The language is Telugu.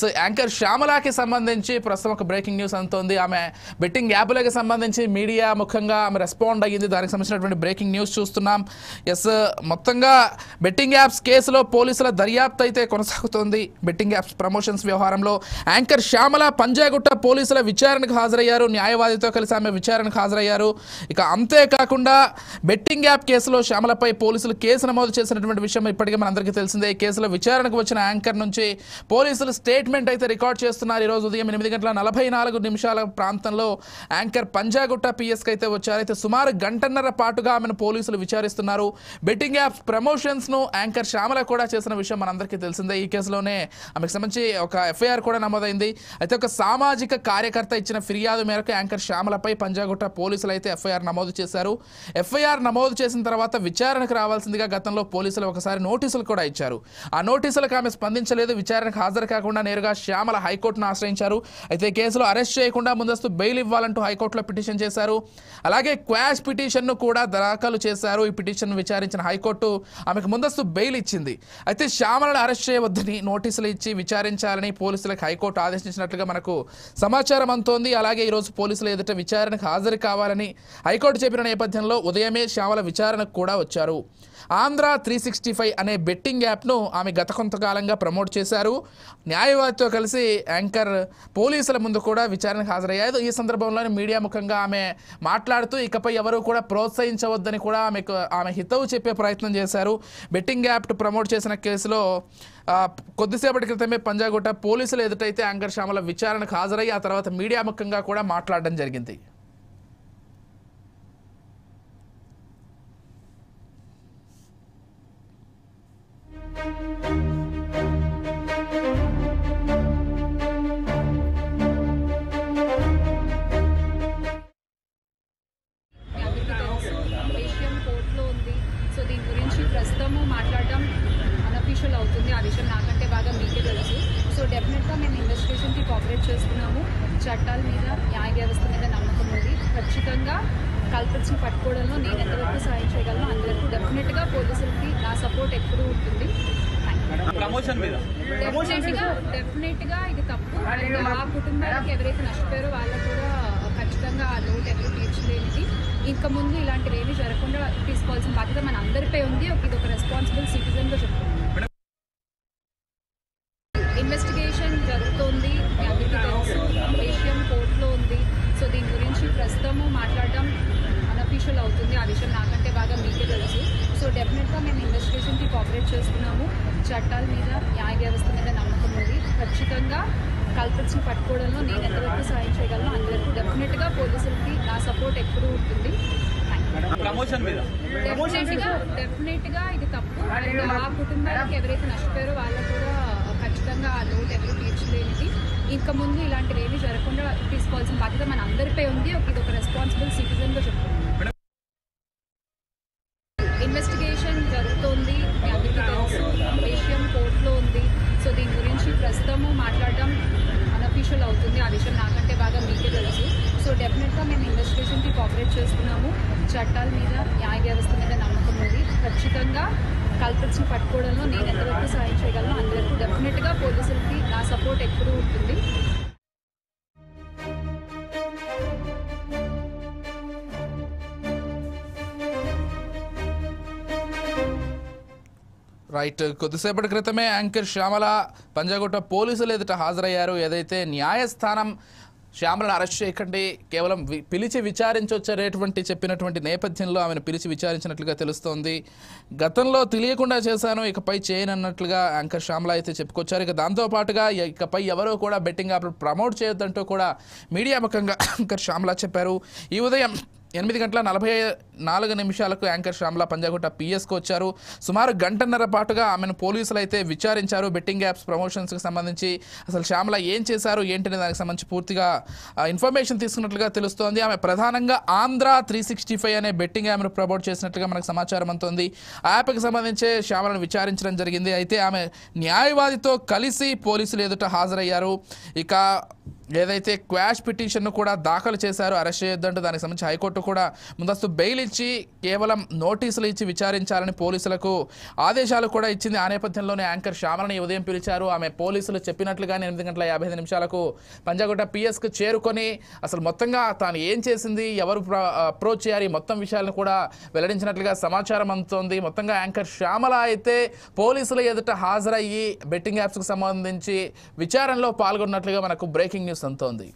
సో యాంకర్ శ్యామలాకి సంబంధించి ప్రస్తుతం ఒక బ్రేకింగ్ న్యూస్ అందుతోంది. ఆమె బెట్టింగ్ యాప్లకు సంబంధించి మీడియా ముఖ్యంగా ఆమె రెస్పాండ్ అయ్యింది. దానికి సంబంధించినటువంటి బ్రేకింగ్ న్యూస్ చూస్తున్నాం. మొత్తంగా బెట్టింగ్ యాప్స్ కేసులో పోలీసుల దర్యాప్తు అయితే కొనసాగుతోంది. బెట్టింగ్ యాప్స్ ప్రమోషన్స్ వ్యవహారంలో యాంకర్ శ్యామల పంజాగుట్ట పోలీసుల విచారణకు హాజరయ్యారు. న్యాయవాదితో కలిసి ఆమె విచారణకు హాజరయ్యారు. ఇక అంతేకాకుండా బెట్టింగ్ యాప్ కేసులో శ్యామలపై పోలీసులు కేసు నమోదు చేసినటువంటి విషయం ఇప్పటికే మనందరికీ తెలిసిందే. ఈ కేసులో విచారణకు వచ్చిన యాంకర్ నుంచి పోలీసులు స్టేట్మెంట్ అయితే రికార్డ్ చేస్తున్నారు. ఈరోజు ఉదయం 8:44 ప్రాంతంలో యాంకర్ పంజాగుట్ట పిఎస్కి అయితే వచ్చారు. అయితే సుమారు గంటన్నర పాటుగా ఆమెను పోలీసులు విచారిస్తున్నారు. బెట్టింగ్ యాప్స్ ప్రమోషన్స్ను యాంకర్ శ్యామల కూడా చేసిన విషయం మనందరికీ తెలిసిందే. ఈ కేసులోనే ఆమెకు సంబంధించి ఒక ఎఫ్ఐఆర్ కూడా నమోదైంది. అయితే ఒక సామాజిక కార్యకర్త ఇచ్చిన ఫిర్యాదు మేరకు యాంకర్ శ్యామలపై పంజాగుట్ట పోలీసులు అయితే ఎఫ్ఐఆర్ నమోదు చేశారు. ఎఫ్ఐఆర్ నమోదు చేసిన తర్వాత విచారణకు రావాల్సిందిగా గతంలో పోలీసులు ఒకసారి నోటీసులు కూడా ఇచ్చారు. ఆ నోటీసులకు ఆమె స్పందించలేదు. విచారణకు హాజరు కాకుండా నేరుగా శ్యామల హైకోర్టును ఆశ్రయించారు. అయితే కేసులో అరెస్ట్ చేయకుండా ముందస్తు బెయిల్ ఇవ్వాలంటూ హైకోర్టులో పిటిషన్ చేశారు. అలాగే క్వాష్ పిటిషన్ను కూడా దాఖలు చేశారు. ఈ పిటిషన్ విచారించిన హైకోర్టు ఆమెకు ముందస్తు బెయిల్ ఇచ్చింది. అయితే శ్యామలను అరెస్ట్ చేయవద్దని నోటీసులు ఇచ్చి విచారించాలని పోలీసులకు హైకోర్టు ఆదేశించినట్లుగా మనకు సమాచారం అందుతోంది. అలాగే ఈరోజు పోలీసులు ఎదుట విచారణకు హాజరు కావాలని హైకోర్టు చెప్పిన నేపథ్యంలో ఉదయమే శ్యామల విచారణకు కూడా వచ్చారు. ఆంధ్ర 365 అనే బెట్టింగ్ యాప్ను ఆమె గత కొంతకాలంగా ప్రమోట్ చేశారు. న్యాయవాదితో కలిసి యాంకర్ పోలీసుల ముందు కూడా విచారణకు హాజరయ్యారు. ఈ సందర్భంలో మీడియా ముఖంగా ఆమె మాట్లాడుతూ ఇకపై ఎవరు కూడా ప్రోత్సహించవద్దని కూడా ఆమె హితవు చెప్పే ప్రయత్నం చేశారు. బెట్టింగ్ యాప్ ప్రమోట్ చేసిన కేసులో కొద్దిసేపటి క్రితమే పంజాగుట్ట పోలీసులు ఎదుటైతే యాంకర్ శ్యామల విచారణకు హాజరయ్యి ఆ తర్వాత మీడియా ముఖంగా కూడా మాట్లాడడం జరిగింది. ప్రస్తుతము మాట్లాడడం అనఫీషియల్ అవుతుంది. ఆ విషయం నాకంటే బాగా మీకే తెలుసు. సో డెఫినెట్గా మేము ఇన్వెస్టిగేషన్కి కోఆపరేట్ చేస్తున్నాము. చట్టాల మీద న్యాయ వ్యవస్థ మీద నమ్మకం ఉంది. ఖచ్చితంగా కల్పిట్స్ని పట్టుకోవడంలో నేను ఎంతవరకు సాయం చేయగలను అంతవరకు డెఫినెట్గా పోలీసులకి నా సపోర్ట్ ఎప్పుడూ ఉంటుంది. డెఫినెట్గా ఇది తప్పు. అండ్ ఆ కుటుంబానికి ఎవరైతే నష్టపోయారో వాళ్ళకు కూడా ఖచ్చితంగా ఆ లోటు ఎవరు తీర్చలేనిది. ఇంకా ముందు ఇలాంటివి ఏమీ జరగకుండా తీసుకోవాల్సిన బాధ్యత మన అందరిపై ఉంది. ఇది ఒక రెస్పాన్సిబుల్ సిటిజన్గా చెప్తున్నాను. ఇన్వెస్టిగేషన్ జరుగుతోంది. మీ అందరికీ తెలుసు. విషయం కోర్టులో ఉంది. సో దీని గురించి ప్రస్తుతము మాట్లాడడం అనఫీషియల్ అవుతుంది. ఆ విషయం నాకంటే బాగా మీకే తెలుసు. సో డెఫినెట్గా మేము ఇన్వెస్టిగేషన్కి కోఆపరేట్ చేస్తున్నాము. చట్టాల మీద న్యాయ వ్యవస్థ మీద నమ్మకం ఉంది. ఖచ్చితంగా కల్పిట్స్ని పట్టుకోవడంలో నేను ఎంతవరకు సాయం చేయగలను అంతవరకు డెఫినెట్గా పోలీసులకి నా సపోర్ట్ ఎప్పుడూ ఉంటుంది. డెఫినెట్గా ఇది తప్పు. అండ్ ఆ కుటుంబానికి ఎవరైతే నష్టపోయారో వాళ్ళకు కూడా ఖచ్చితంగా ఆ లోటు ఎవరు తీర్చలేనిది. ఇంకా ముందు ఇలాంటివి ఏమీ జరగకుండా తీసుకోవాల్సిన బాధ్యత మన అందరిపై ఉంది. ఇది ఒక రెస్పాన్సిబుల్ సిటిజన్గా చెప్తున్నాను. ఇన్వెస్టిగేషన్ జరుగుతోంది. మీ అందరికీ తెలుసు. విషయం కోర్టులో ఉంది. సో దీని గురించి ప్రస్తుతము మాట్లాడడం అనఫీషియల్ అవుతుంది. ఆ విషయం నాకంటే బాగా మీకే తెలుసు. సో డెఫినెట్గా మేము ఇన్వెస్టిగేషన్కి కోఆపరేట్ చేస్తున్నాము. చట్టాల మీద న్యాయ వ్యవస్థ మీద నమ్మకం ఉంది. ఖచ్చితంగా కల్పిట్స్ని పట్టుకోవడంలో నేను ఎంతవరకు సాయం చేయగలను అంతవరకు డెఫినెట్గా పోలీసులకి నా సపోర్ట్ ఎప్పుడూ ఉంటుంది. రైట్. కొద్దిసేపటి క్రితమే యాంకర్ శ్యామల పంజాగుట్ట పోలీసులు ఎదుట హాజరయ్యారు. ఏదైతే న్యాయస్థానం శ్యామలను అరెస్ట్ చేయకండి, కేవలం పిలిచి విచారించొచ్చనేటువంటి చెప్పినటువంటి నేపథ్యంలో ఆమెను పిలిచి విచారించినట్లుగా తెలుస్తోంది. గతంలో తెలియకుండా చేశాను, ఇకపై చేయనన్నట్లుగా యాంకర్ శ్యామల అయితే చెప్పుకొచ్చారు. ఇక దాంతోపాటుగా ఇకపై ఎవరో కూడా బెట్టింగ్ యాప్లు ప్రమోట్ చేయొద్దంటూ కూడా మీడియా ముఖంగా యాంకర్ శ్యామల చెప్పారు. ఈ ఉదయం 8:44 యాంకర్ శ్యామల పంజాగుట్ట పిఎస్కి వచ్చారు. సుమారు గంటన్నర పాటుగా ఆమెను పోలీసులు అయితే విచారించారు. బెట్టింగ్ యాప్స్ ప్రమోషన్స్కి సంబంధించి అసలు శ్యామల ఏం చేశారు ఏంటనే దానికి సంబంధించి పూర్తిగా ఇన్ఫర్మేషన్ తీసుకున్నట్లుగా తెలుస్తోంది. ఆమె ప్రధానంగా ఆంధ్ర 365 అనే బెట్టింగ్ యాప్ను ప్రమోట్ చేసినట్లుగా మనకు సమాచారం అందుతోంది. ఆ యాప్కి సంబంధించి శ్యామలను విచారించడం జరిగింది. అయితే ఆమె న్యాయవాదితో కలిసి పోలీసులు ఎదుట హాజరయ్యారు. ఇక ఏదైతే క్వాష్ పిటిషన్ను కూడా దాఖలు చేశారో అరెస్ట్ చేయొద్దంటూ దానికి సంబంధించి హైకోర్టు కూడా ముందస్తు బెయిల్ ఇచ్చి కేవలం నోటీసులు ఇచ్చి విచారించాలని పోలీసులకు ఆదేశాలు కూడా ఇచ్చింది. ఆ నేపథ్యంలోనే యాంకర్ శ్యామలని ఉదయం పిలిచారు. ఆమె పోలీసులు చెప్పినట్లుగానే 8:55 పంజాగుట్ట పిఎస్కు చేరుకొని అసలు మొత్తంగా తాను ఏం చేసింది, ఎవరు అప్రోచ్ చేయాలి, మొత్తం విషయాలను కూడా వెల్లడించినట్లుగా సమాచారం అందుతోంది. మొత్తంగా యాంకర్ శ్యామల అయితే పోలీసుల ఎదుట హాజరయ్యి బెట్టింగ్ యాప్స్కు సంబంధించి విచారణలో పాల్గొన్నట్లుగా మనకు బ్రేకింగ్ న్యూస్ అందుతోంది.